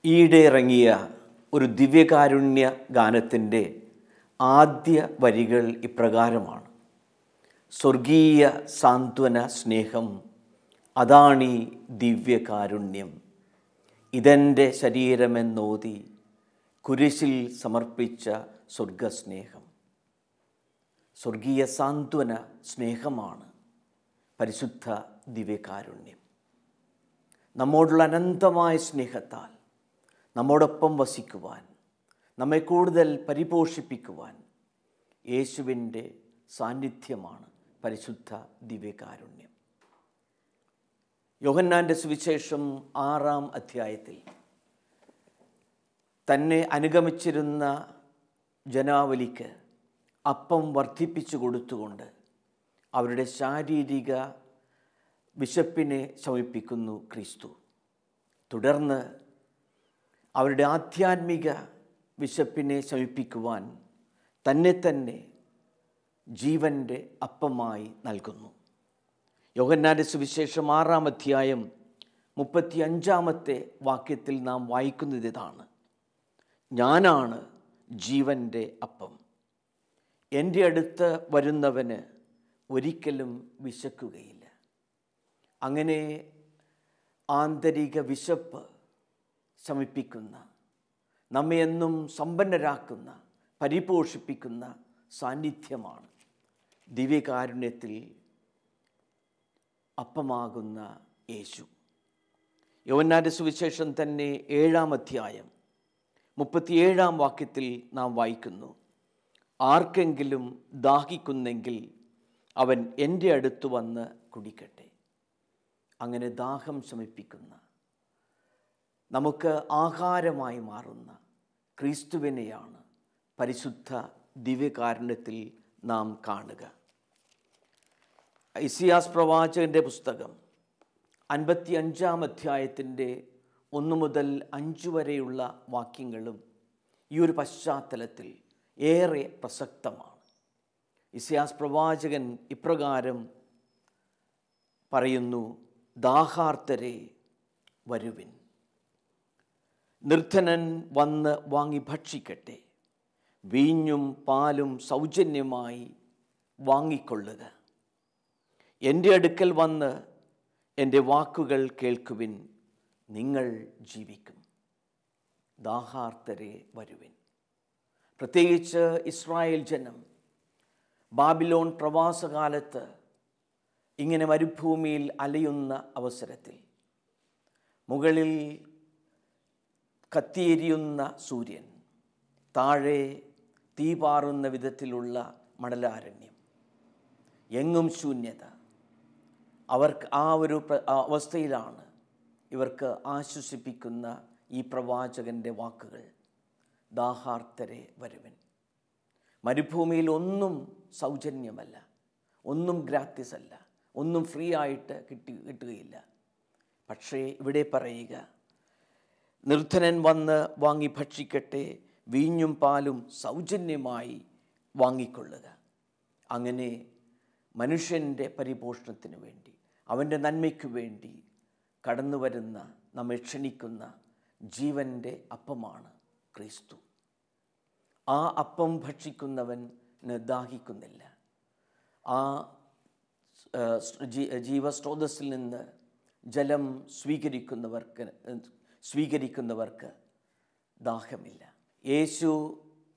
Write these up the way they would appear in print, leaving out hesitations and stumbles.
ഈയിടെ ഇറങ്ങിയ ഒരു ദിവ്യകാരുണ്യ ഗാനത്തിൻ്റെ ആദ്യ വരികൾ ഇപ്രകാരമാണ്: സ്വർഗീയ സാന്ത്വന സ്നേഹം, അതാണീ ദിവ്യകാരുണ്യം, ഇതെൻ്റെ ശരീരമെന്നോതി കുരിശിൽ സമർപ്പിച്ച സ്വർഗസ്നേഹം. സ്വർഗീയ സാന്ത്വന സ്നേഹമാണ് പരിശുദ്ധ ദിവ്യകാരുണ്യം. നമ്മോടുള്ള അനന്തമായ സ്നേഹത്താൽ നമ്മോടൊപ്പം വസിക്കുവാൻ, നമ്മെ കൂടുതൽ പരിപോഷിപ്പിക്കുവാൻ യേശുവിൻ്റെ സാന്നിധ്യമാണ് പരിശുദ്ധ ദിവ്യകാരുണ്യം. യോഹന്നാൻ്റെ സുവിശേഷം 6-ാം അധ്യായത്തിൽ തന്നെ അനുഗമിച്ചിരുന്ന ജനാവലിക്ക് അപ്പം വർദ്ധിപ്പിച്ചു കൊടുത്തുകൊണ്ട് അവരുടെ ശാരീരിക വിശപ്പിനെ ശമിപ്പിക്കുന്നു ക്രിസ്തു. തുടർന്ന് അവരുടെ ആധ്യാത്മിക വിശപ്പിനെ ശമിപ്പിക്കുവാൻ തന്നെ ജീവൻ്റെ അപ്പമായി നൽകുന്നു. യോഹന്നാൻ്റെ സുവിശേഷം 6-ാം അധ്യായം 35-ാമത്തെ വാക്യത്തിൽ നാം വായിക്കുന്നത് ഇതാണ്: ഞാനാണ് ജീവൻ്റെ അപ്പം, എൻ്റെ അടുത്ത് വരുന്നവന് ഒരിക്കലും വിശക്കുകയില്ല. അങ്ങനെ ആന്തരിക വിശപ്പ് ശമിപ്പിക്കുന്ന, നമ്മെ എന്നും സമ്പന്നരാക്കുന്ന, പരിപോഷിപ്പിക്കുന്ന സാന്നിധ്യമാണ് ദിവ്യകാരുണ്യത്തിൽ അപ്പമാകുന്ന യേശു. യോഹന്നാൻ്റെ സുവിശേഷം തന്നെ 7-ാം അധ്യായം 37-ാം വാക്യത്തിൽ നാം വായിക്കുന്നു: ആർക്കെങ്കിലും ദാഹിക്കുന്നെങ്കിൽ അവൻ എൻ്റെ അടുത്ത് വന്ന് കുടിക്കട്ടെ. അങ്ങനെ ദാഹം ശമിപ്പിക്കുന്ന, നമുക്ക് ആഹാരമായി മാറുന്ന ക്രിസ്തുവിനെയാണ് പരിശുദ്ധ ദിവ്യകാരുണ്യത്തിൽ നാം കാണുക. ഇസിയാസ് പ്രവാചകൻ്റെ പുസ്തകം 55-ാം അധ്യായത്തിൻ്റെ 1 മുതൽ 5 വരെയുള്ള വാക്യങ്ങളും ഈ ഒരു പശ്ചാത്തലത്തിൽ ഏറെ പ്രസക്തമാണ്. ഇസിയാസ് പ്രവാചകൻ ഇപ്രകാരം പറയുന്നു: ദാഹാർത്തരെ വരുവിൻ, നിർധനൻ വന്ന് വാങ്ങി ഭക്ഷിക്കട്ടെ, വീഞ്ഞും പാലും സൗജന്യമായി വാങ്ങിക്കൊള്ളുക. എൻ്റെ അടുക്കൽ വന്ന് എൻ്റെ വാക്കുകൾ കേൾക്കുവിൻ, നിങ്ങൾ ജീവിക്കും. ദാഹാർത്തരെ വരുവിൻ. പ്രത്യേകിച്ച് ഇസ്രായേൽ ജനം ബാബിലോൺ പ്രവാസകാലത്ത് ഇങ്ങനെ മരുഭൂമിയിൽ അലയുന്ന അവസരത്തിൽ മുകളിൽ കത്തിയെരിയുന്ന സൂര്യൻ, താഴെ തീ പാറുന്ന വിധത്തിലുള്ള മണലാരണ്യം, എങ്ങും ശൂന്യത. അവർക്ക് ആ ഒരു അവസ്ഥയിലാണ് ഇവർക്ക് ആശ്വസിപ്പിക്കുന്ന ഈ പ്രവാചകൻ്റെ വാക്കുകൾ: ദാഹാർത്തരെ വരുവിൻ. മരുഭൂമിയിൽ ഒന്നും സൗജന്യമല്ല, ഒന്നും ഗ്രാറ്റിസ് അല്ല, ഒന്നും ഫ്രീ ആയിട്ട് കിട്ടുകയില്ല. പക്ഷേ ഇവിടെ പറയുക: നിർധനൻ വന്ന് വാങ്ങി ഭക്ഷിക്കട്ടെ, വീഞ്ഞും പാലും സൗജന്യമായി വാങ്ങിക്കൊള്ളുക. അങ്ങനെ മനുഷ്യൻ്റെ പരിപോഷണത്തിന് വേണ്ടി, അവൻ്റെ നന്മയ്ക്ക് വേണ്ടി കടന്നു വരുന്ന, നമ്മെ ക്ഷണിക്കുന്ന ജീവൻ്റെ അപ്പമാണ് ക്രിസ്തു. ആ അപ്പം ഭക്ഷിക്കുന്നവന് ദാഹിക്കുന്നില്ല. ആ ജീവസ്രോതസ്സിൽ നിന്ന് ജലം സ്വീകരിക്കുന്നവർക്ക് ദാഹമില്ല. യേശു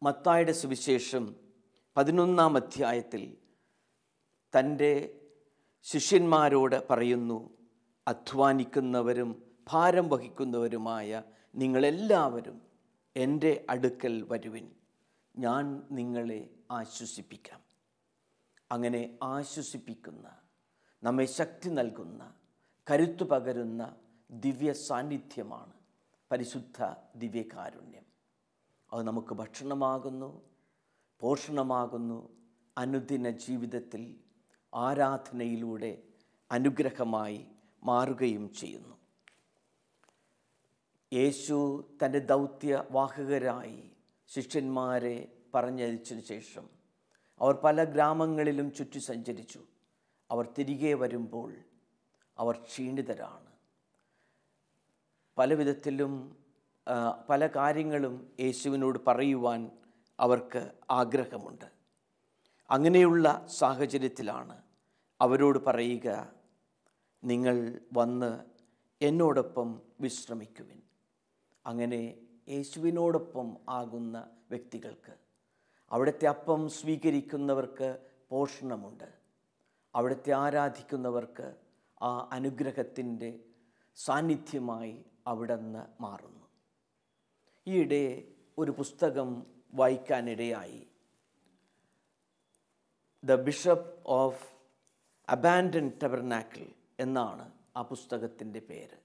മത്തായിയുടെ സുവിശേഷം 11-ാം അധ്യായത്തിൽ തൻ്റെ ശിഷ്യന്മാരോട് പറയുന്നു: അധ്വാനിക്കുന്നവരും ഭാരം വഹിക്കുന്നവരുമായ നിങ്ങളെല്ലാവരും എൻ്റെ അടുക്കൽ വരുവിൻ, ഞാൻ നിങ്ങളെ ആശ്വസിപ്പിക്കാം. അങ്ങനെ ആശ്വസിപ്പിക്കുന്ന, നമ്മെ ശക്തി നൽകുന്ന, കരുത്തു പകരുന്ന ദിവ്യ സാന്നിധ്യമാണ് പരിശുദ്ധ ദിവ്യകാരുണ്യം. അത് നമുക്ക് ഭക്ഷണമാകുന്നു, പോഷണമാകുന്നു, അനുദിന ജീവിതത്തിൽ ആരാധനയിലൂടെ അനുഗ്രഹമായി മാറുകയും ചെയ്യുന്നു. യേശു തൻ്റെ ദൗത്യവാഹകരായി ശിഷ്യന്മാരെ പറഞ്ഞയച്ചതിനു ശേഷം അവർ പല ഗ്രാമങ്ങളിലും ചുറ്റി സഞ്ചരിച്ചു. അവർ തിരികെ വരുമ്പോൾ അവർ ക്ഷീണിതരാണ്. പല വിധത്തിലും പല കാര്യങ്ങളും യേശുവിനോട് പറയുവാൻ അവർക്ക് ആഗ്രഹമുണ്ട്. അങ്ങനെയുള്ള സാഹചര്യത്തിലാണ് അവരോട് പറയുക, നിങ്ങൾ വന്ന് എന്നോടൊപ്പം വിശ്രമിക്കുവിൻ. അങ്ങനെ യേശുവിനോടൊപ്പം ആകുന്ന വ്യക്തികൾക്ക്, അവിടുത്തെ അപ്പം സ്വീകരിക്കുന്നവർക്ക് പോഷണമുണ്ട്. അവിടുത്തെ ആരാധിക്കുന്നവർക്ക് ആ അനുഗ്രഹത്തിൻ്റെ സാന്നിധ്യമായി അവിടുന്ന് മാറുന്നു. ഈയിടെ ഒരു പുസ്തകം വായിക്കാനിടയായി. The bishop of abandon tabernacle എന്നാണ് ആ പുസ്തകത്തിൻ്റെ പേര്.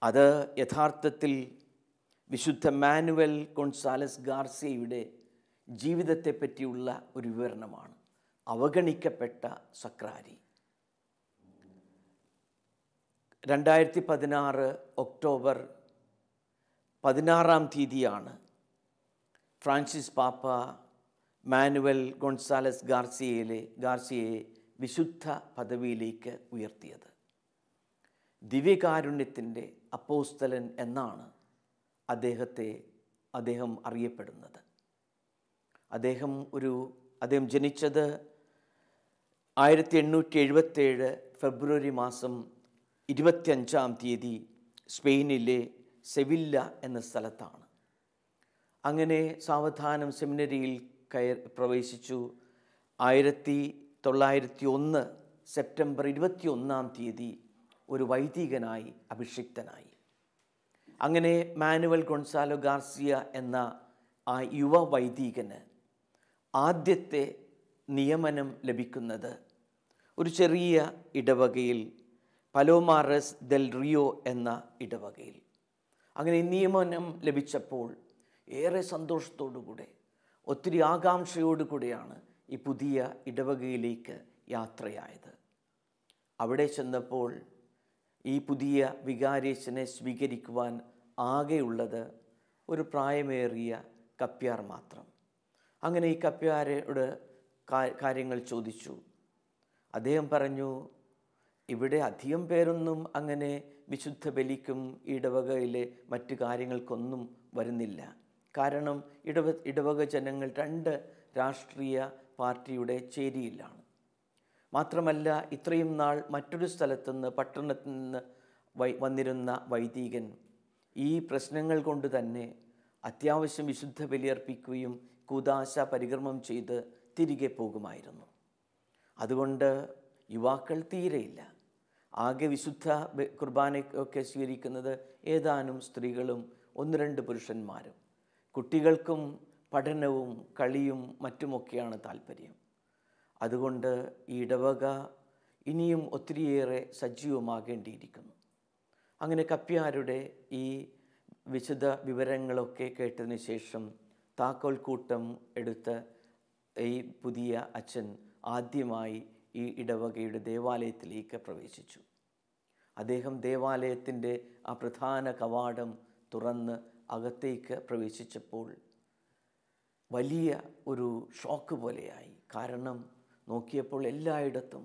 അത് യഥാർത്ഥത്തിൽ വിശുദ്ധ മാനുവൽ ഗോൺസാലസ് ഗാർസിയയുടെ ജീവിതത്തെ പറ്റിയുള്ള ഒരു വിവരണമാണ്. അവഗണിക്കപ്പെട്ട സക്രാരി. 2016 ഒക്ടോബർ 16 ഫ്രാൻസിസ് പാപ്പ മാനുവൽ ഗോൺസാലസ് ഗാർസിയയെ വിശുദ്ധ പദവിയിലേക്ക് ഉയർത്തിയത്. ദിവ്യകാരുണ്യത്തിൻ്റെ അപ്പോസ്തലൻ എന്നാണ് അദ്ദേഹം അറിയപ്പെടുന്നത്. അദ്ദേഹം ജനിച്ചത് 1877 ഫെബ്രുവരി മാസം 25 സ്പെയിനിലെ സെവില്ല എന്ന സ്ഥലത്താണ്. അങ്ങനെ സാവധാനം സെമിനറിയിൽ പ്രവേശിച്ചു. 1901 സെപ്റ്റംബർ 21 ഒരു വൈദികനായി അഭിഷിക്തനായി. അങ്ങനെ മാനുവൽ ഗോൺസാലോ ഗാർസിയ എന്ന ആ യുവ വൈദികന് ആദ്യത്തെ നിയമനം ലഭിക്കുന്നത് ഒരു ചെറിയ ഇടവകയിൽ, പലോമാറസ് ദെൽ റിയോ എന്ന ഇടവകയിൽ. അങ്ങനെ നിയമനം ലഭിച്ചപ്പോൾ ഏറെ സന്തോഷത്തോടുകൂടെ, ഒത്തിരി ആകാംക്ഷയോടുകൂടെയാണ് ഈ പുതിയ ഇടവകയിലേക്ക് യാത്രയായത്. അവിടെ ചെന്നപ്പോൾ ഈ പുതിയ വികാരിയച്ഛനെ സ്വീകരിക്കുവാൻ ആകെയുള്ളത് ഒരു പ്രായമേറിയ കപ്പ്യാർ മാത്രം. അങ്ങനെ ഈ കപ്പ്യാരോട് കാര്യങ്ങൾ ചോദിച്ചു. അദ്ദേഹം പറഞ്ഞു, ഇവിടെ അധികം പേരൊന്നും അങ്ങനെ വിശുദ്ധ ബലിക്കും ഇടവകയിലെ മറ്റു കാര്യങ്ങൾക്കൊന്നും വരുന്നില്ല. കാരണം ഇടവക ജനങ്ങൾ 2 രാഷ്ട്രീയ പാർട്ടിയുടെ ചേരിയിലാണ്. മാത്രമല്ല, ഇത്രയും നാൾ മറ്റൊരു സ്ഥലത്തുനിന്ന്, പട്ടണത്തിൽ നിന്ന് വന്നിരുന്ന വൈദികൻ ഈ പ്രശ്നങ്ങൾ കൊണ്ട് തന്നെ അത്യാവശ്യം വിശുദ്ധ ബലിയർപ്പിക്കുകയും കൂദാശ പരികർമ്മം ചെയ്ത് തിരികെ പോകുമായിരുന്നു. അതുകൊണ്ട് യുവാക്കൾ തീരെയില്ല. ആകെ വിശുദ്ധ കുർബാനയൊക്കെ സ്വീകരിക്കുന്നത് ഏതാനും സ്ത്രീകളും 1-2 പുരുഷന്മാരും. കുട്ടികൾക്കും പഠനവും കളിയും മറ്റുമൊക്കെയാണ് താല്പര്യം. അതുകൊണ്ട് ഈ ഇടവക ഇനിയും ഒത്തിരിയേറെ സജീവമാകേണ്ടിയിരിക്കുന്നു. അങ്ങനെ കപ്പ്യാരുടെ ഈ വിശദ വിവരങ്ങളൊക്കെ കേട്ടതിന് ശേഷം താക്കോൽ കൂട്ടം എടുത്ത് ഈ പുതിയ അച്ഛൻ ആദ്യമായി ഈ ഇടവകയുടെ ദേവാലയത്തിലേക്ക് പ്രവേശിച്ചു. അദ്ദേഹം ദേവാലയത്തിൻ്റെ ആ പ്രധാന കവാടം തുറന്ന് അകത്തേക്ക് പ്രവേശിച്ചപ്പോൾ വലിയ ഒരു ഷോക്ക് പോലെയായി. കാരണം നോക്കിയപ്പോൾ എല്ലായിടത്തും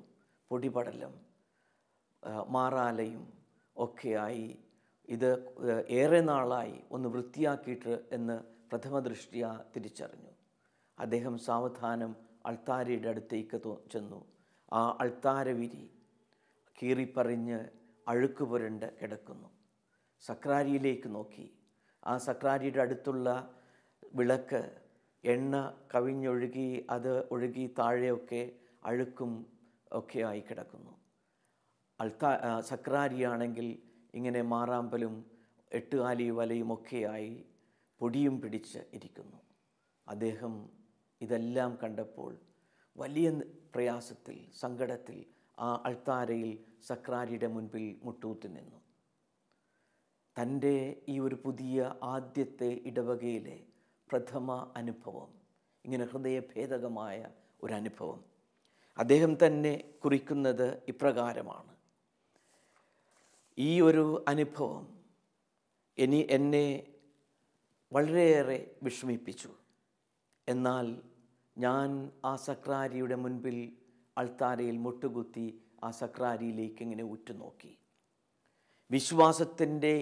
പൊടിപടലം, മാറാലയും ഒക്കെയായി. ഇത് ഏറെ നാളായി ഒന്ന് വൃത്തിയാക്കിയിട്ട് എന്ന് പ്രഥമ ദൃഷ്ട്യാ തിരിച്ചറിഞ്ഞു. അദ്ദേഹം സാവധാനം അൾത്താരയുടെ അടുത്തേക്ക് ചെന്നു. ആ അൾത്താരവിരി കീറിപ്പറിഞ്ഞ് അഴുക്ക് പുരണ്ട് കിടക്കുന്നു. സക്രാരിയിലേക്ക് നോക്കി. ആ സക്രാരിയുടെ അടുത്തുള്ള വിളക്ക് എണ്ണ കവിഞ്ഞൊഴുകി, അത് ഒഴുകി താഴെയൊക്കെ അഴുക്കും ഒക്കെ ആയി കിടക്കുന്നു. സക്രാരിയാണെങ്കിൽ ഇങ്ങനെ മാറാമ്പലും 8 വലയും ഒക്കെയായി പൊടിയും പിടിച്ച് ഇരിക്കുന്നു. അദ്ദേഹം ഇതെല്ലാം കണ്ടപ്പോൾ വലിയ പ്രയാസത്തിൽ, സങ്കടത്തിൽ ആ അൾത്താരയിൽ സക്രാരിയുടെ മുൻപിൽ മുട്ടൂത്തി നിന്നു. തൻ്റെ ഈ ഒരു പുതിയ ആദ്യത്തെ ഇടവകയിലെ പ്രഥമ അനുഭവം, ഇങ്ങനെ ഹൃദയഭേദകമായ ഒരനുഭവം അദ്ദേഹം തന്നെ കുറിക്കുന്നത് ഇപ്രകാരമാണ്. ഈ ഒരു അനുഭവം എന്നെ വളരെയേറെ വിഷമിപ്പിച്ചു. എന്നാൽ ഞാൻ ആ സക്രാരിയുടെ മുൻപിൽ അൾത്താരയിൽ മുട്ടുകുത്തി ആ സക്രാരിയിലേക്ക് ഇങ്ങനെ ഉറ്റുനോക്കി. വിശ്വാസത്തിൻ്റെ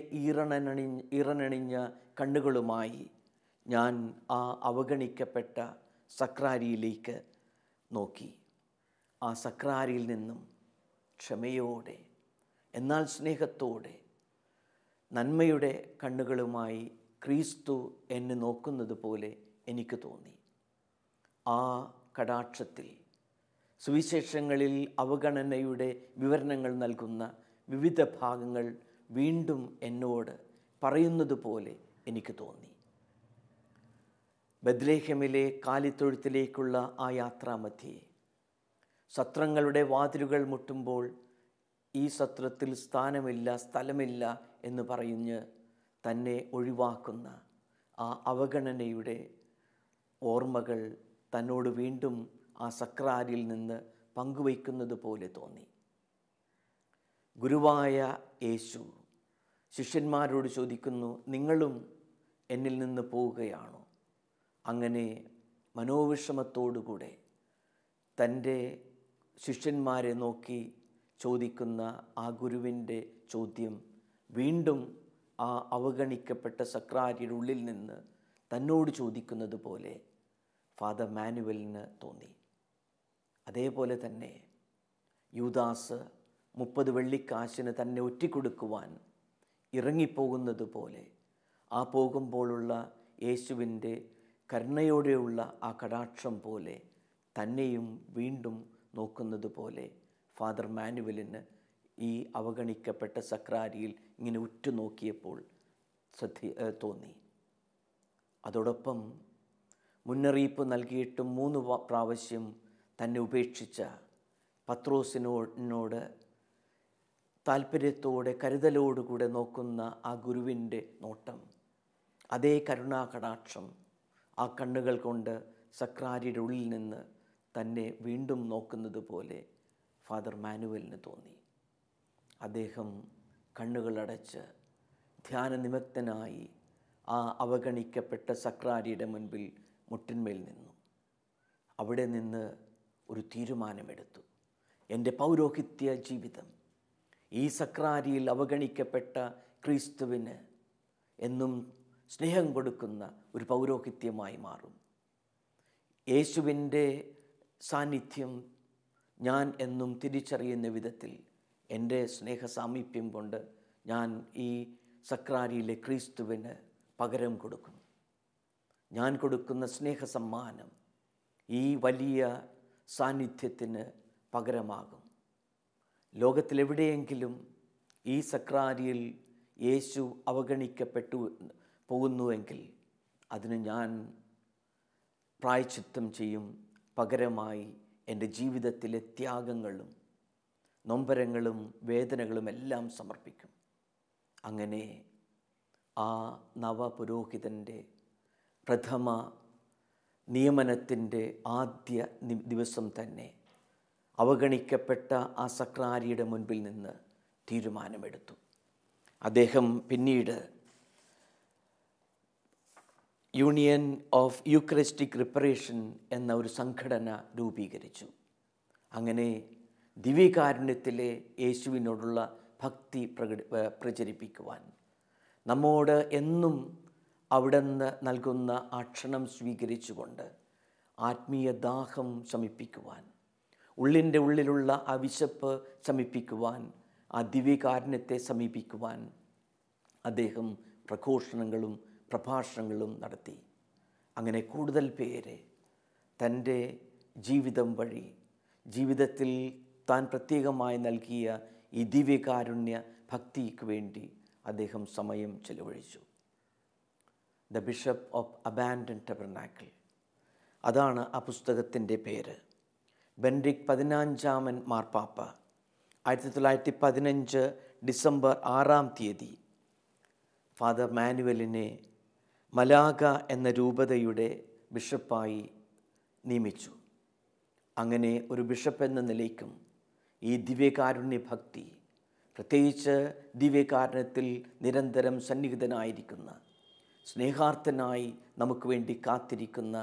ഈറനണിഞ്ഞ കണ്ണുകളുമായി ഞാൻ ആ അവഗണിക്കപ്പെട്ട സക്രാരിയിലേക്ക് നോക്കി. ആ സക്രാരിയിൽ നിന്നും ക്ഷമയോടെ എന്നാൽ സ്നേഹത്തോടെ നന്മയുടെ കണ്ണുകളുമായി ക്രിസ്തു എന്നെ നോക്കുന്നത് പോലെ എനിക്ക് തോന്നി. ആ കടാക്ഷത്തിൽ സുവിശേഷങ്ങളിൽ അവഗണനയുടെ വിവരണങ്ങൾ നൽകുന്ന വിവിധ ഭാഗങ്ങൾ വീണ്ടും എന്നോട് പറയുന്നത് പോലെ എനിക്ക് തോന്നി. ബത്ലഹേമിലെ കാലിത്തൊഴുത്തിലേക്കുള്ള ആ യാത്രാമധ്യേ സത്രങ്ങളുടെ വാതിലുകൾ മുട്ടുമ്പോൾ ഈ സത്രത്തിൽ സ്ഥലമില്ല എന്ന് പറഞ്ഞ് തന്നെ ഒഴിവാക്കുന്ന ആ അവഗണനയുടെ ഓർമ്മകൾ തന്നോട് വീണ്ടും ആ സക്രാരിയിൽ നിന്ന് പങ്കുവയ്ക്കുന്നത് പോലെ തോന്നി. ഗുരുവായ യേശു ശിഷ്യന്മാരോട് ചോദിക്കുന്നു, നിങ്ങളും എന്നിൽ നിന്ന് പോവുകയാണോ? അങ്ങനെ മനോവിഷമത്തോടുകൂടെ തൻ്റെ ശിഷ്യന്മാരെ നോക്കി ചോദിക്കുന്ന ആ ഗുരുവിൻ്റെ ചോദ്യം വീണ്ടും ആ അവഗണിക്കപ്പെട്ട സക്രാരിയുടെ ഉള്ളിൽ നിന്ന് തന്നോട് ചോദിക്കുന്നത് പോലെ ഫാദർ മാനുവലിന് തോന്നി. അതേപോലെ തന്നെ യൂദാസ് 30 വെള്ളിക്കാശിന് തന്നെ ഒറ്റിക്കൊടുക്കുവാൻ ഇറങ്ങിപ്പോകുന്നത് പോലെ ആ പോകുമ്പോഴുള്ള യേശുവിൻ്റെ കരുണയോടെയുള്ള ആ കടാക്ഷം പോലെ തന്നെയും വീണ്ടും നോക്കുന്നത് പോലെ ഫാദർ മാനുവലിന് ഈ അവഗണിക്കപ്പെട്ട സക്രാരിയിൽ ഇങ്ങനെ ഉറ്റുനോക്കിയപ്പോൾ തോന്നി. അതോടൊപ്പം മുന്നറിയിപ്പ് നൽകിയിട്ടും 3 പ്രാവശ്യം തന്നെ ഉപേക്ഷിച്ച പത്രോസിനോട് താല്പര്യത്തോടെ കരുതലോടുകൂടെ നോക്കുന്ന ആ ഗുരുവിൻ്റെ നോട്ടം, അതേ കരുണാകടാക്ഷം ആ കണ്ണുകൾ കൊണ്ട് സക്രാരിയുടെ ഉള്ളിൽ നിന്ന് തന്നെ വീണ്ടും നോക്കുന്നത് പോലെ ഫാദർ മാനുവലിന് തോന്നി. അദ്ദേഹം കണ്ണുകളടച്ച് ധ്യാനനിമഗ്നനായി ആ അവഗണിക്കപ്പെട്ട സക്രാരിയുടെ മുൻപിൽ മുട്ടിന്മേൽ നിന്നു. അവിടെ നിന്ന് ഒരു തീരുമാനമെടുത്തു. എൻ്റെ പൗരോഹിത്യ ജീവിതം ഈ സക്രാരിയിൽ അവഗണിക്കപ്പെട്ട ക്രിസ്തുവിന് എന്നും സ്നേഹം കൊടുക്കുന്ന ഒരു പൗരോഹിത്യമായി മാറും. യേശുവിൻ്റെ സാന്നിധ്യം ഞാൻ എന്നും തിരിച്ചറിയുന്ന വിധത്തിൽ എൻ്റെ സ്നേഹസാമീപ്യം കൊണ്ട് ഞാൻ ഈ സക്രാരിയിലെ ക്രിസ്തുവിന് പകരം കൊടുക്കും. ഞാൻ കൊടുക്കുന്ന സ്നേഹസമ്മാനം ഈ വലിയ സാന്നിധ്യത്തിന് പകരമാകും. ലോകത്തിലെവിടെയെങ്കിലും ഈ സക്രാരിയിൽ യേശു അവഗണിക്കപ്പെട്ടു പോകുന്നുവെങ്കിൽ അതിന് ഞാൻ പ്രായശ്ചിത്തം ചെയ്യും. പകരമായി എൻ്റെ ജീവിതത്തിലെ ത്യാഗങ്ങളും നൊമ്പരങ്ങളും വേദനകളും എല്ലാം സമർപ്പിക്കും. അങ്ങനെ ആ നവപുരോഹിതൻ്റെ പ്രഥമ നിയമനത്തിൻ്റെ ആദ്യ ദിവസം തന്നെ അവഗണിക്കപ്പെട്ട ആ സക്രാരിയുടെ മുൻപിൽ നിന്ന് തീരുമാനമെടുത്തു. അദ്ദേഹം പിന്നീട് യൂണിയൻ ഓഫ് യൂക്കറിസ്റ്റിക് റിപ്പറേഷൻ എന്ന ഒരു സംഘടന രൂപീകരിച്ചു. അങ്ങനെ ദിവ്യകാരുണ്യത്തിലെ യേശുവിനോടുള്ള ഭക്തി പ്രചരിപ്പിക്കുവാൻ, നമ്മോട് എന്നും അവിടുന്ന് നൽകുന്ന ആ ക്ഷണം സ്വീകരിച്ചുകൊണ്ട് ആത്മീയ ദാഹം ശമിപ്പിക്കുവാൻ, ഉള്ളിൻ്റെ ഉള്ളിലുള്ള ആ വിശപ്പ് ശമിപ്പിക്കുവാൻ, ആ ദിവ്യകാരുണ്യത്തെ സമീപിക്കുവാൻ അദ്ദേഹം പ്രഘോഷണങ്ങളും പ്രഭാഷണങ്ങളും നടത്തി. അങ്ങനെ കൂടുതൽ പേരെ തൻ്റെ ജീവിതം വഴി, ജീവിതത്തിൽ താൻ പ്രത്യേകമായി നൽകിയ ഈ ദിവ്യകാരുണ്യ ഭക്തിക്ക് വേണ്ടി അദ്ദേഹം സമയം ചെലവഴിച്ചു. ദ ബിഷപ്പ് ഓഫ് അബാൻഡൻഡ് ടബർനാക്കിൾ, അതാണ് ആ പുസ്തകത്തിൻ്റെ പേര്. ബെനഡിക്ട് 15 മാർപ്പാപ്പ 1915 ഡിസംബർ 6 ഫാദർ മാനുവലിനെ മലാഗ എന്ന രൂപതയുടെ ബിഷപ്പായി നിയമിച്ചു. അങ്ങനെ ഒരു ബിഷപ്പ് എന്ന നിലയ്ക്കും ഈ ദിവ്യകാരുണ്യ ഭക്തി പ്രത്യേകിച്ച് ദിവ്യകാരുണ്യത്തിൽ നിരന്തരം സന്നിഹിതനായിരിക്കുന്ന, സ്നേഹാർത്ഥനായി നമുക്ക് വേണ്ടി കാത്തിരിക്കുന്ന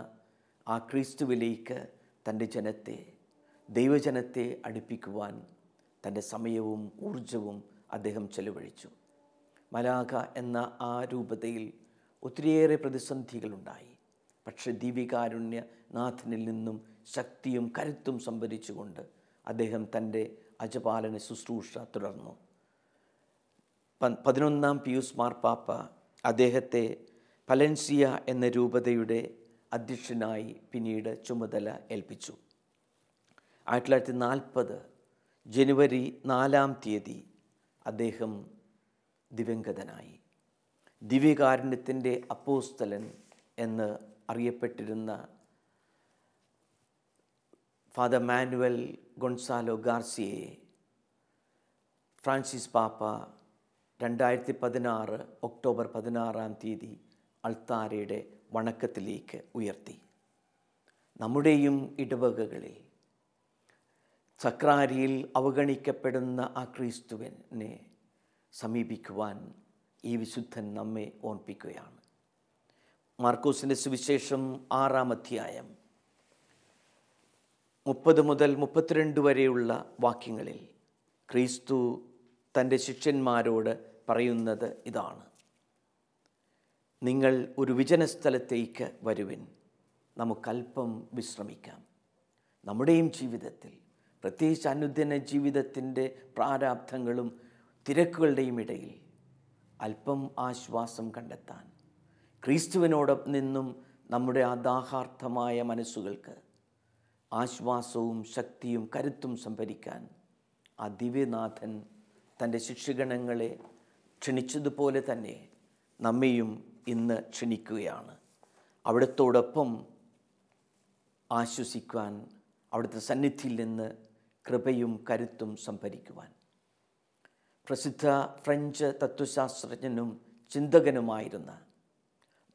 ആ ക്രിസ്തുവിലേക്ക് തൻ്റെ ജനത്തെ, ദൈവജനത്തെ അടുപ്പിക്കുവാൻ തൻ്റെ സമയവും ഊർജവും അദ്ദേഹം ചെലവഴിച്ചു. മലാഖ എന്ന ആ രൂപതയിൽ ഒത്തിരിയേറെ പ്രതിസന്ധികളുണ്ടായി. പക്ഷേ ദിവ്യകാരുണ്യനാഥനിൽ നിന്നും ശക്തിയും കരുത്തും സംഭരിച്ചുകൊണ്ട് അദ്ദേഹം തൻ്റെ അജപാലന ശുശ്രൂഷ തുടർന്നു. 11-ാം പിയൂസ് മാർപ്പാപ്പ അദ്ദേഹത്തെ പലൻസിയ എന്ന രൂപതയുടെ അധ്യക്ഷനായി പിന്നീട് ചുമതല ഏൽപ്പിച്ചു. 1940 ജനുവരി 4-ാം തീയതി അദ്ദേഹം ദിവംഗതനായി. ദിവ്യകാരുണ്യത്തിൻ്റെ അപ്പോസ്തലൻ എന്ന് അറിയപ്പെട്ടിരുന്ന ഫാദർ മാനുവൽ ഗൊൺസാലോ ഗാർസിയയെ ഫ്രാൻസിസ് പാപ്പ 2016 ഒക്ടോബർ 16-ാം തീയതി അൾത്താരയുടെ വണക്കത്തിലേക്ക് ഉയർത്തി. നമ്മുടെയും ഇടവകകളിൽ സക്രാരിയിൽ അവഗണിക്കപ്പെടുന്ന ആ ക്രിസ്തുവിനെ സമീപിക്കുവാൻ ഈ വിശുദ്ധൻ നമ്മെ ഓർപ്പിക്കുകയാണ്. മാർക്കോസിൻ്റെ സുവിശേഷം 6-ാം അധ്യായം 30 മുതൽ 32 വരെയുള്ള വാക്യങ്ങളിൽ ക്രിസ്തു തൻ്റെ ശിഷ്യന്മാരോട് പറയുന്നത് ഇതാണ്: നിങ്ങൾ ഒരു വിജനസ്ഥലത്തേക്ക് വരുവിൻ, നമുക്കല്പം വിശ്രമിക്കാം. നമ്മുടെയും ജീവിതത്തിൽ, പ്രത്യേകിച്ച് അനുദിന ജീവിതത്തിൻ്റെ പ്രാരാബ്ധങ്ങളും തിരക്കുകളുടെയും ഇടയിൽ അല്പം ആശ്വാസം കണ്ടെത്താൻ, ക്രിസ്തുവിനോട് നിന്നും നമ്മുടെ ആ ദാഹാർത്ഥമായ മനസ്സുകൾക്ക് ആശ്വാസവും ശക്തിയും കരുത്തും സംഭരിക്കാൻ ആ ദിവ്യനാഥൻ തൻ്റെ ശിഷ്യഗണങ്ങളെ ക്ഷണിച്ചതുപോലെ തന്നെ നമ്മെയും ഇന്ന് ക്ഷണിക്കുകയാണ്. അവിടത്തോടൊപ്പം ആശ്വസിക്കുവാൻ, അവിടുത്തെ സന്നിധിയിൽ നിന്ന് കൃപയും കരുത്തും സംഭരിക്കുവാൻ. പ്രസിദ്ധ ഫ്രഞ്ച് തത്വശാസ്ത്രജ്ഞനും ചിന്തകനുമായിരുന്ന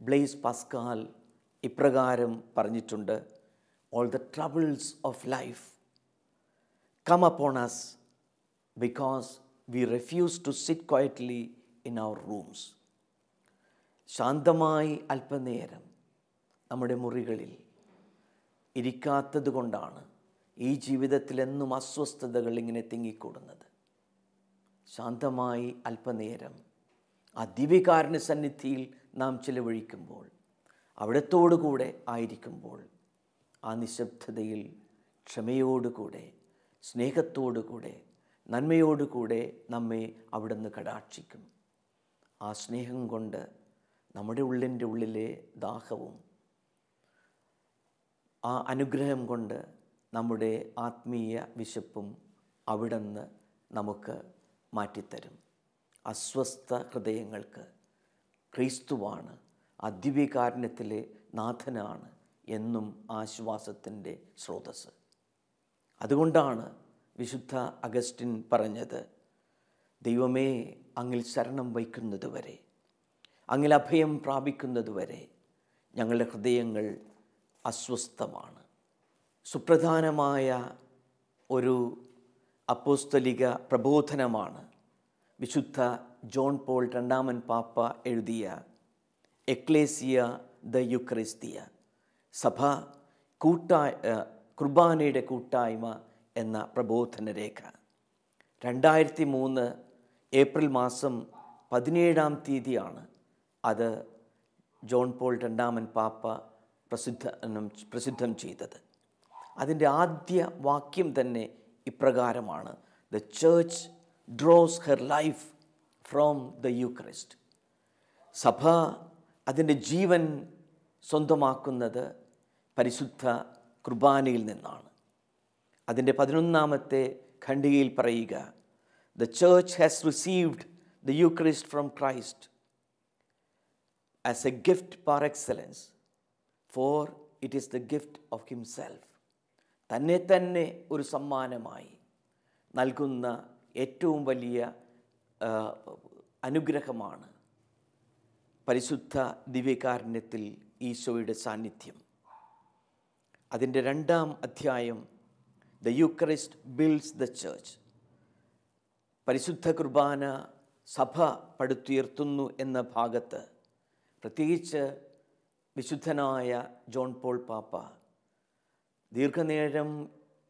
ബ്ലേസ് പാസ്കാൽ ഇപ്രകാരം പറഞ്ഞിട്ടുണ്ട്: All the troubles of life come upon us because we refuse to sit quietly in our rooms. ശാന്തമായി അല്പനേരം നമ്മുടെ മുറികളിൽ ഇരിക്കാത്തത് കൊണ്ടാണ് ഈ ജീവിതത്തിലെന്നും അസ്വസ്ഥതകൾ ഇങ്ങനെ തിങ്ങിക്കൂടുന്നത്. ശാന്തമായി അല്പനേരം ആ ദിവ്യകാരുണ്യ സന്നിധിയിൽ നാം ചിലവഴിക്കുമ്പോൾ, അവിടത്തോടുകൂടെ ആയിരിക്കുമ്പോൾ, ആ നിശബ്ദതയിൽ ക്ഷമയോടുകൂടെ, സ്നേഹത്തോടുകൂടെ, നന്മയോടുകൂടെ നമ്മെ അവിടുന്ന് കടാക്ഷിക്കും. ആ സ്നേഹം കൊണ്ട് നമ്മുടെ ഉള്ളിൻ്റെ ഉള്ളിലെ ദാഹവും, ആ അനുഗ്രഹം കൊണ്ട് നമ്മുടെ ആത്മീയ വിശപ്പും അവിടുന്ന് നമുക്ക് മാറ്റിത്തരും. അസ്വസ്ഥ ഹൃദയങ്ങൾക്ക് ക്രിസ്തുവാണ്, ആ ദിവ്യകാരുണ്യത്തിലെ നാഥനാണ് എന്നും ആശ്വാസത്തിൻ്റെ സ്രോതസ്സ്. അതുകൊണ്ടാണ് വിശുദ്ധ അഗസ്റ്റിൻ പറഞ്ഞത്: ദൈവമേ, അങ്ങിൽ ശരണം വയ്ക്കുന്നതുവരെ, അങ്ങിൽ അഭയം പ്രാപിക്കുന്നതുവരെ ഞങ്ങളുടെ ഹൃദയങ്ങൾ അസ്വസ്ഥമാണ്. സുപ്രധാനമായ ഒരു അപ്പോസ്തലിക പ്രബോധനമാണ് വിശുദ്ധ ജോൺ പോൾ രണ്ടാമൻ പാപ്പ എഴുതിയ എക്ലേസിയ ദ യുക്രിസ്തിയ, സഭ കുർബാനയുടെ കൂട്ടായ്മ എന്ന പ്രബോധന രേഖ. 2003 ഏപ്രിൽ മാസം 17-ാം തീയതിയാണ് അത് ജോൺ പോൾ രണ്ടാമൻ പാപ്പ പ്രസിദ്ധം ചെയ്തത്. അതിൻ്റെ ആദ്യ വാക്യം തന്നെ ഇപ്രകാരമാണ്: the church draws her life from the Eucharist. സഭ അതിൻ്റെ ജീവൻ സ്വന്തമാക്കുന്നത് പരിശുദ്ധ കുർബാനയിൽ നിന്നാണ്. അതിൻ്റെ 11-ാമത്തെ ഖണ്ഡികയിൽ പറയുക: the church has received the Eucharist from Christ as a gift par excellence, for it is the gift of himself. തന്നെ തന്നെ ഒരു സമ്മാനമായി നൽകുന്ന ഏറ്റവും വലിയ അനുഗ്രഹമാണ് പരിശുദ്ധ ദിവ്യകാരുണ്യത്തിൽ ഈശോയുടെ സാന്നിധ്യം. അതിൻ്റെ 2-ാം അധ്യായം, the Eucharist builds the church. പരിശുദ്ധ കുർബാന സഭ പടുത്തുയർത്തുന്നു എന്ന ഭാഗത്ത് പ്രത്യേകിച്ച് വിശുദ്ധനായ ജോൺ പോൾ പാപ്പ ദീർഘനേരം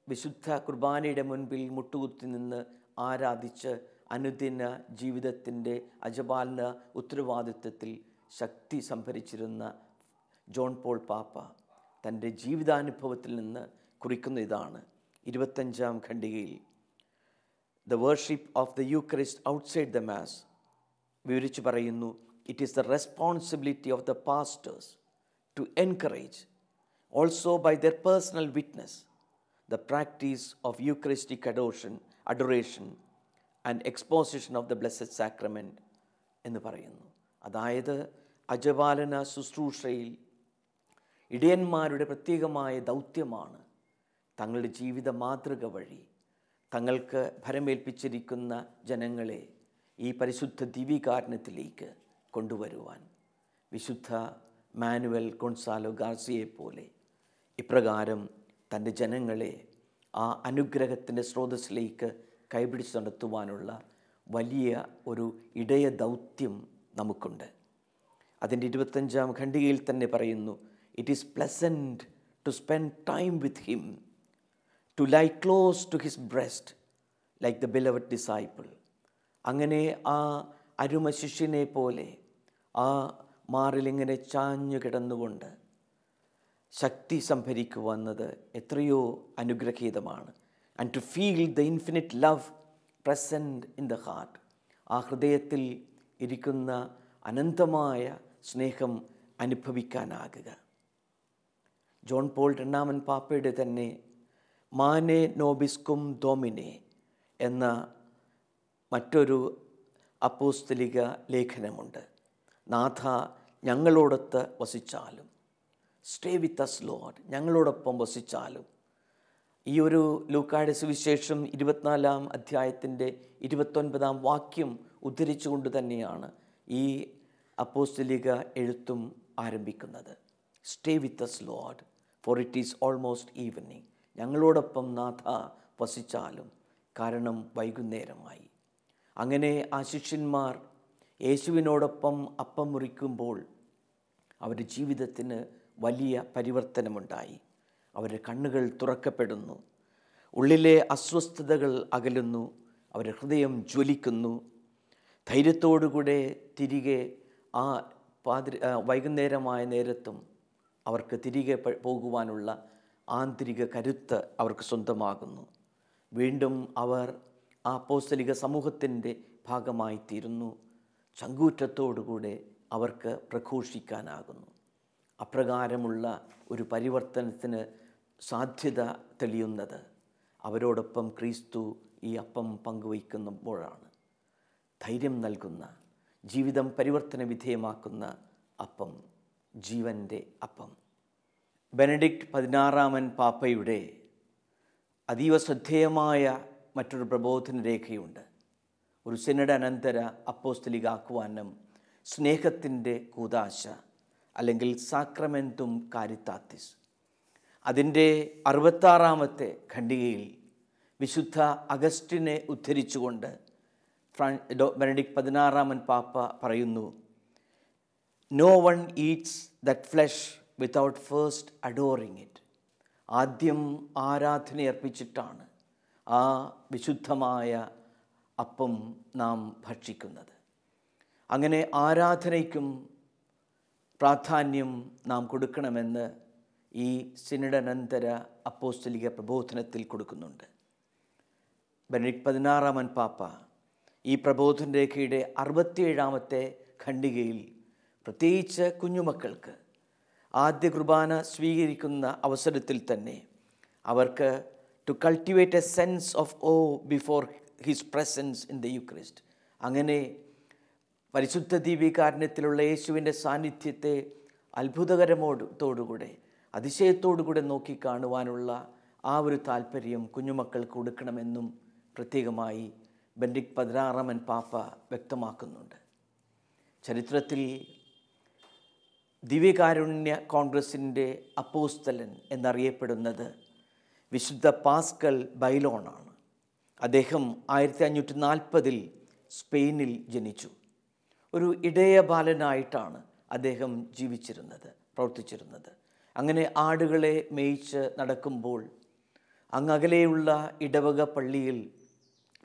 വിശുദ്ധ കുർബാനയുടെ മുൻപിൽ മുട്ടുകുത്തി നിന്ന് ആരാധിച്ച് അനുദിന ജീവിതത്തിൻ്റെ അജപാലന ഉത്തരവാദിത്വത്തിൽ ശക്തി സംഭരിച്ചിരുന്ന ജോൺ പോൾ പാപ്പ തൻ്റെ ജീവിതാനുഭവത്തിൽ നിന്ന് കുറിക്കുന്ന ഇതാണ് 25-ാം ഖണ്ഡികയിൽ the worship of the Eucharist outside the Mass വിവരിച്ചു പറയുന്നു. It is the responsibility of the pastors to encourage also by their personal witness the practice of Eucharistic adoration and exposition of the blessed sacrament എന്ന് പറയുന്നു. അതായത് അജപാലന ശുശ്രൂഷയിൽ ഇടയന്മാരുടെ പ്രത്യേകമായ ദൗത്യമാണ് തങ്ങളുടെ ജീവിത മാതൃക വഴി തങ്ങൾക്ക് ഭരമേൽപ്പിച്ചിരിക്കുന്ന ജനങ്ങളെ ഈ പരിശുദ്ധ ദിവ്യകാരുണ്യത്തിലേക്ക് കൊണ്ടുവരുവാൻ. വിശുദ്ധ മാനുവൽ ഗൊൺസാലോ ഗാർസിയെ പോലെ ഇപ്രകാരം തൻ്റെ ജനങ്ങളെ ആ അനുഗ്രഹത്തിൻ്റെ സ്രോതസ്സിലേക്ക് കൈപിടിച്ച് നടത്തുവാനുള്ള വലിയ ഒരു ഇടയ ദൗത്യം നമുക്കുണ്ട്. അതിൻ്റെ 25-ാം ഖണ്ഡികയിൽ തന്നെ പറയുന്നു, it is pleasant to spend time with him, to lie close to his breast like the beloved disciple. അങ്ങനെ ആ അരുമ ശിഷ്യനെ പോലെ ആ മാറിലിങ്ങനെ ചാഞ്ഞു കിടന്നുകൊണ്ട് ശക്തി സംഭരിക്കുവന്നത് എത്രയോ അനുഗ്രഹീതമാണ്. And to feel the infinite love present in the heart. ആ ഹൃദയത്തിൽ ഇരിക്കുന്ന അനന്തമായ സ്നേഹം അനുഭവിക്കാനാകുക. ജോൺ പോൾ രണ്ടാമൻ പാപ്പയുടെ തന്നെ മാനെ നോബിസ്കും ഡോമിനെ എന്ന മറ്റൊരു അപ്പോസ്തലിക ലേഖനമുണ്ട്. നാഥ ഞങ്ങളോടൊത്ത് വസിച്ചാലും, സ്റ്റേ വിത്ത് അസ് ലോർഡ്, ഞങ്ങളോടൊപ്പം വസിച്ചാലും. ഈ ഒരു ലൂക്കായുടെ സുവിശേഷം 24-ാം അധ്യായത്തിൻ്റെ 29-ാം വാക്യം ഉദ്ധരിച്ചുകൊണ്ട് തന്നെയാണ് ഈ അപ്പോസ്തലിക എഴുത്തും ആരംഭിക്കുന്നത്. Stay with us Lord, for it is almost evening. ഞങ്ങളോടൊപ്പം നാഥ വസിച്ചാലും, കാരണം വൈകുന്നേരമായി. അങ്ങനെ ആ ശിഷ്യന്മാർ യേശുവിനോടൊപ്പം അപ്പം മുറിക്കുമ്പോൾ അവരുടെ ജീവിതത്തിന് വലിയ പരിവർത്തനമുണ്ടായി. അവരുടെ കണ്ണുകൾ തുറക്കപ്പെടുന്നു, ഉള്ളിലെ അസ്വസ്ഥതകൾ അകലുന്നു, അവരുടെ ഹൃദയം ജ്വലിക്കുന്നു. ധൈര്യത്തോടുകൂടെ തിരികെ ആ വൈകുന്നേരമായ നേരത്തും അവർക്ക് തിരികെ പോകുവാനുള്ള ആന്തരിക കരുത്ത് അവർക്ക് സ്വന്തമാകുന്നു. വീണ്ടും അവർ ആ അപ്പോസ്തലിക സമൂഹത്തിൻ്റെ ഭാഗമായിത്തീരുന്നു. ചങ്കൂറ്റത്തോടുകൂടെ അവർക്ക് പ്രഘോഷിക്കാനാകുന്നു. അപ്രകാരമുള്ള ഒരു പരിവർത്തനത്തിന് സാധ്യത തെളിയുന്നത് അവരോടൊപ്പം ക്രിസ്തു ഈ അപ്പം പങ്കുവയ്ക്കുമ്പോഴാണ്. ധൈര്യം നൽകുന്ന, ജീവിതം പരിവർത്തന വിധേയമാക്കുന്ന അപ്പം, ജീവൻ്റെ അപ്പം. ബെനഡിക്റ്റ് 16-ാമൻ പാപ്പയുടെ അതീവ ശ്രദ്ധേയമായ മറ്റൊരു പ്രബോധന രേഖയുണ്ട്. ഒരു സിനഡ് അനന്തര അപ്പോസ്തലികാഹ്വാനം, സ്നേഹത്തിൻ്റെ കൂദാശ അല്ലെങ്കിൽ സാക്രമെന്തും കാരിത്താത്തിസ്. അതിൻ്റെ 66-ാമത്തെ ഖണ്ഡികയിൽ വിശുദ്ധ അഗസ്റ്റിനെ ഉദ്ധരിച്ചുകൊണ്ട് ബെനഡിക്റ്റ് 16-ാമൻ പാപ്പ പറയുന്നു, no one eats that flesh without first adoring it. ആദ്യം ആരാധനയർപ്പിച്ചിട്ടാണ് ആ വിശുദ്ധമായ അപ്പം നാം ഭക്ഷിക്കുന്നത്. അങ്ങനെ ആരാധനയ്ക്കും പ്രാധാന്യം നാം കൊടുക്കണമെന്ന് ഈ സിനഡനന്തര അപ്പോസ്തലിക പ്രബോധനത്തിൽ കൊടുക്കുന്നുണ്ട്. ബെനഡിക്റ്റ് 16-ാമൻ പാപ്പ ഈ പ്രബോധന രേഖയുടെ 67-ാമത്തെ ഖണ്ഡികയിൽ പ്രത്യേകിച്ച് കുഞ്ഞുമക്കൾക്ക് ആദ്യ കുർബാന സ്വീകരിക്കുന്ന അവസരത്തിൽ തന്നെ അവർക്ക് to cultivate a sense of awe before his presence in the Eucharist. അങ്ങനെ പരിശുദ്ധ ദിവ്യകാരുണ്യത്തിലുള്ള യേശുവിൻ്റെ സാന്നിധ്യത്തെ അത്ഭുതകരമോടത്തോടുകൂടെ അതിശയത്തോടുകൂടെ നോക്കിക്കാണുവാനുള്ള ആ ഒരു താല്പര്യം കുഞ്ഞുമക്കൾക്ക് കൊടുക്കണമെന്നും പ്രത്യേകമായി ബെനഡിക്റ്റ് 16-ാമൻ പാപ്പ വ്യക്തമാക്കുന്നുണ്ട്. ചരിത്രത്തിൽ ദിവ്യകാരുണ്യ കോൺഗ്രസിൻ്റെ അപ്പോസ്തലൻ എന്നറിയപ്പെടുന്നത് വിശുദ്ധ പാസ്കൽ ബൈലോണാണ്. അദ്ദേഹം 1540 സ്പെയിനിൽ ജനിച്ചു. ഒരു ഇടയ ബാലനായിട്ടാണ് അദ്ദേഹം പ്രവർത്തിച്ചിരുന്നത്. അങ്ങനെ ആടുകളെ മേയിച്ച് നടക്കുമ്പോൾ അങ്ങകലെയുള്ള ഇടവക പള്ളിയിൽ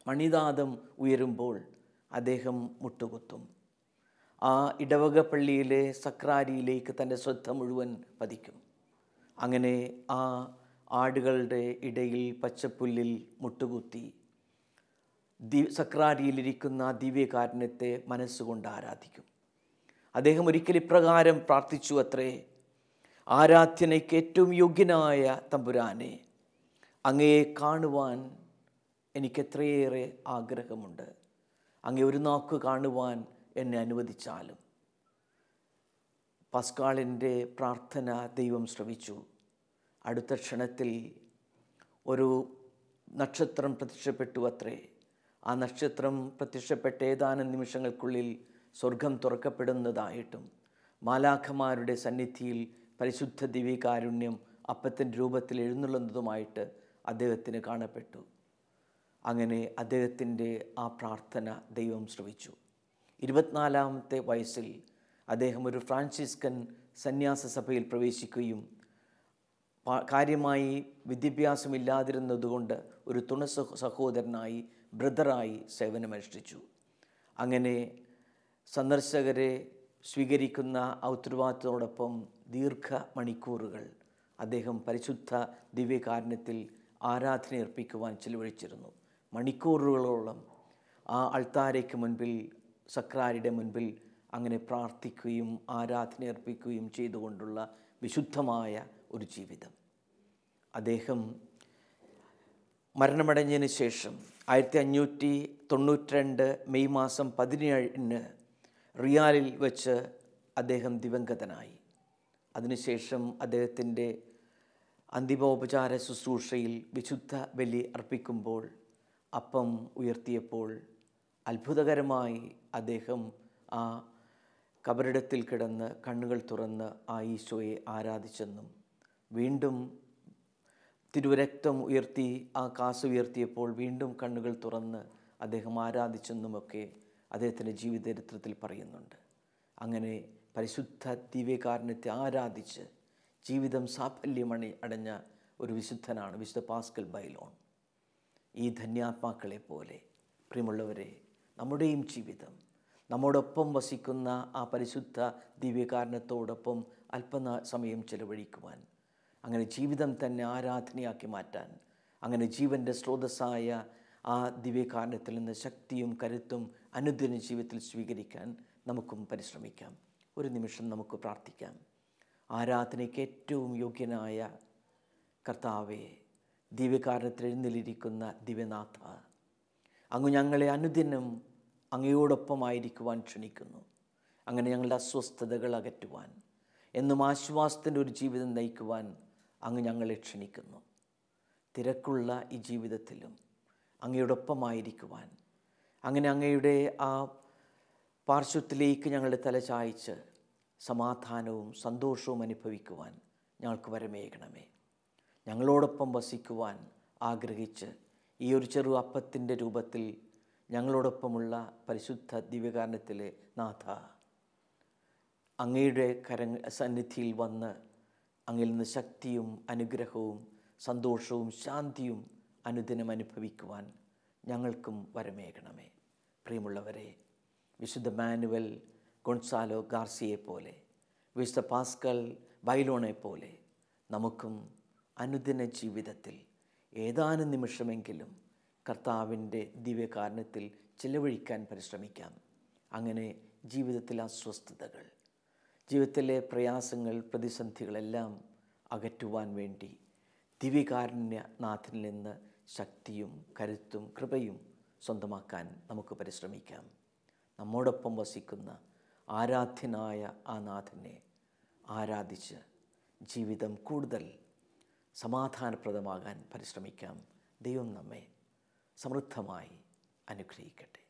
മണിനാദം ഉയരുമ്പോൾ അദ്ദേഹം മുട്ടുകുത്തും. ആ ഇടവക പള്ളിയിലെ സക്രാരിയിലേക്ക് തൻ്റെ ശ്രദ്ധ മുഴുവൻ പതിക്കും. അങ്ങനെ ആ ആടുകളുടെ ഇടയിൽ പച്ചപ്പുല്ലിൽ മുട്ടുകുത്തി സക്രാരിയിലിരിക്കുന്ന ദിവ്യകാരുണ്യത്തെ മനസ്സുകൊണ്ട് ആരാധിക്കും. അദ്ദേഹം ഒരിക്കൽ ഇപ്രകാരം പ്രാർത്ഥിച്ചു അത്രേ: ആരാധനയ്ക്ക് ഏറ്റവും യോഗ്യനായ തമ്പുരാനെ, അങ്ങയെ കാണുവാൻ എനിക്കെത്രയേറെ ആഗ്രഹമുണ്ട്. അങ്ങേ ഒരു നാക്ക് കാണുവാൻ എന്നെ അനുവദിച്ചാലും. പാസ്കാളിൻ്റെ പ്രാർത്ഥന ദൈവം ശ്രവിച്ചു. അടുത്ത ക്ഷണത്തിൽ ഒരു നക്ഷത്രം പ്രത്യക്ഷപ്പെട്ടു അത്രേ. ആ നക്ഷത്രം പ്രത്യക്ഷപ്പെട്ട ഏതാനും നിമിഷങ്ങൾക്കുള്ളിൽ സ്വർഗം തുറക്കപ്പെടുന്നതായിട്ടും മാലാഖമാരുടെ സന്നിധിയിൽ പരിശുദ്ധ ദിവ്യകാരുണ്യം അപ്പത്തിൻ്റെ രൂപത്തിൽ എഴുന്നള്ളുന്നതുമായിട്ട് അദ്ദേഹത്തിന് കാണപ്പെട്ടു. അങ്ങനെ അദ്ദേഹത്തിൻ്റെ ആ പ്രാർത്ഥന ദൈവം ശ്രവിച്ചു. 24-ാമത്തെ വയസ്സിൽ അദ്ദേഹം ഒരു ഫ്രാൻസിസ്കൻ സന്യാസ സഭയിൽ പ്രവേശിക്കുകയും കാര്യമായി വിദ്യാഭ്യാസമില്ലാതിരുന്നതുകൊണ്ട് ഒരു തുണ സഹോദരനായി, ബ്രദറായി സേവനമനുഷ്ഠിച്ചു. അങ്ങനെ സന്ദർശകരെ സ്വീകരിക്കുന്ന ഉത്തരവാദിത്തത്തോടൊപ്പം ദീർഘമണിക്കൂറുകൾ അദ്ദേഹം പരിശുദ്ധ ദിവ്യകാരുണ്യത്തിൽ ആരാധനയർപ്പിക്കുവാൻ ചിലവഴിച്ചിരുന്നു. മണിക്കൂറുകളോളം ആ അൾത്താരയ്ക്ക് മുൻപിൽ, സക്രാരിയുടെ മുൻപിൽ അങ്ങനെ പ്രാർത്ഥിക്കുകയും ആരാധനയർപ്പിക്കുകയും ചെയ്തുകൊണ്ടുള്ള വിശുദ്ധമായ ഒരു ജീവിതം. അദ്ദേഹം മരണമടഞ്ഞതിന് ശേഷം 1592 മെയ് മാസം 17 റിയാലിൽ വെച്ച് അദ്ദേഹം ദിവംഗതനായി. അതിനുശേഷം അദ്ദേഹത്തിൻ്റെ അന്തിമോപചാര ശുശ്രൂഷയിൽ വിശുദ്ധ ബലി അർപ്പിക്കുമ്പോൾ അപ്പം ഉയർത്തിയപ്പോൾ അത്ഭുതകരമായി അദ്ദേഹം ആ കബറിടത്തിൽ കിടന്ന് കണ്ണുകൾ തുറന്ന് ആ ഈശോയെ ആരാധിച്ചെന്നും വീണ്ടും തിരുരക്തം ഉയർത്തി ആ കാസ് ഉയർത്തിയപ്പോൾ വീണ്ടും കണ്ണുകൾ തുറന്ന് അദ്ദേഹം ആരാധിച്ചെന്നുമൊക്കെ അദ്ദേഹത്തിൻ്റെ ജീവിതചരിത്രത്തിൽ പറയുന്നുണ്ട്. അങ്ങനെ പരിശുദ്ധ ദിവ്യകാരുണ്യത്തെ ആരാധിച്ച് ജീവിതം അടഞ്ഞ ഒരു വിശുദ്ധനാണ് വിശുദ്ധ പാസ്കൽ ബൈലോൺ. ഈ ധന്യാത്മാക്കളെ പോലെ പ്രിയമുള്ളവരെ, നമ്മുടെയും ജീവിതം നമ്മോടൊപ്പം വസിക്കുന്ന ആ പരിശുദ്ധ ദിവ്യകാരുണ്യത്തോടൊപ്പം സമയം ചെലവഴിക്കുവാൻ, അങ്ങനെ ജീവിതം തന്നെ ആരാധനയാക്കി മാറ്റാൻ, അങ്ങനെ ജീവൻ്റെ സ്രോതസ്സായ ആ ദിവ്യകാരുണ്യത്തിൽ നിന്ന് ശക്തിയും കരുത്തും അനുദിന ജീവിതത്തിൽ സ്വീകരിക്കാൻ നമുക്കും പരിശ്രമിക്കാം. ഒരു നിമിഷം നമുക്ക് പ്രാർത്ഥിക്കാം. ആരാധനയ്ക്ക് ഏറ്റവും യോഗ്യനായ കർത്താവേ, ദിവ്യകാരുണ്യത്തിൽ എഴുന്നള്ളിയിരിക്കുന്ന ദിവ്യനാഥ, അങ്ങ് ഞങ്ങളെ അനുദിനം അങ്ങയോടൊപ്പമായിരിക്കുവാൻ ക്ഷണിക്കുന്നു. അങ്ങനെ ഞങ്ങളുടെ അസ്വസ്ഥതകൾ അകറ്റുവാൻ, എന്നും ആശ്വാസത്തിൻ്റെ ഒരു ജീവിതം നയിക്കുവാൻ അങ്ങ് ഞങ്ങളെ ക്ഷണിക്കുന്നു. തിരക്കുള്ള ഈ ജീവിതത്തിലും അങ്ങയോടൊപ്പമായിരിക്കുവാൻ, അങ്ങനെ അങ്ങയുടെ ആ പാർശ്വത്തിലേക്ക് ഞങ്ങളുടെ തല ചായ്ച്ച് സമാധാനവും സന്തോഷവും അനുഭവിക്കുവാൻ ഞങ്ങൾക്ക് വരമേകണമേ. ഞങ്ങളോടൊപ്പം വസിക്കുവാൻ ആഗ്രഹിച്ച് ഈ ഒരു ചെറു അപ്പത്തിൻ്റെ രൂപത്തിൽ ഞങ്ങളോടൊപ്പമുള്ള പരിശുദ്ധ ദിവ്യകാരുണ്യത്തിലെ നാഥ, അങ്ങയുടെ സന്നിധിയിൽ വന്ന് അങ്ങിൽ നിന്ന് ശക്തിയും അനുഗ്രഹവും സന്തോഷവും ശാന്തിയും അനുദിനം അനുഭവിക്കുവാൻ ഞങ്ങൾക്കും വരമേകണമേ. പ്രിയമുള്ളവരെ, വിശുദ്ധ മാനുവൽ ഗൊൺസാലോ ഗാർസിയെ പോലെ, വിശുദ്ധ പാസ്കൽ ബൈലോണെ പോലെ നമുക്കും അനുദിന ജീവിതത്തിൽ ഏതാനും നിമിഷമെങ്കിലും കർത്താവിൻ്റെ ദിവ്യകാരുണ്യത്തിൽ ചിലവഴിക്കാൻ പരിശ്രമിക്കാം. അങ്ങനെ ജീവിതത്തിലെ അസ്വസ്ഥതകൾ, ജീവിതത്തിലെ പ്രയാസങ്ങൾ, പ്രതിസന്ധികളെല്ലാം അകറ്റുവാൻ വേണ്ടി ദിവ്യകാരുണ്യനാഥനിൽ നിന്ന് ശക്തിയും കരുത്തും കൃപയും സ്വന്തമാക്കാൻ നമുക്ക് പരിശ്രമിക്കാം. നമ്മോടൊപ്പം വസിക്കുന്ന ആരാധ്യനായ ആ നാഥനെ ആരാധിച്ച് ജീവിതം കൂടുതൽ സമാധാനപ്രദമാകാൻ പരിശ്രമിക്കാം. ദൈവം നമ്മെ സമൃദ്ധമായി അനുഗ്രഹിക്കട്ടെ.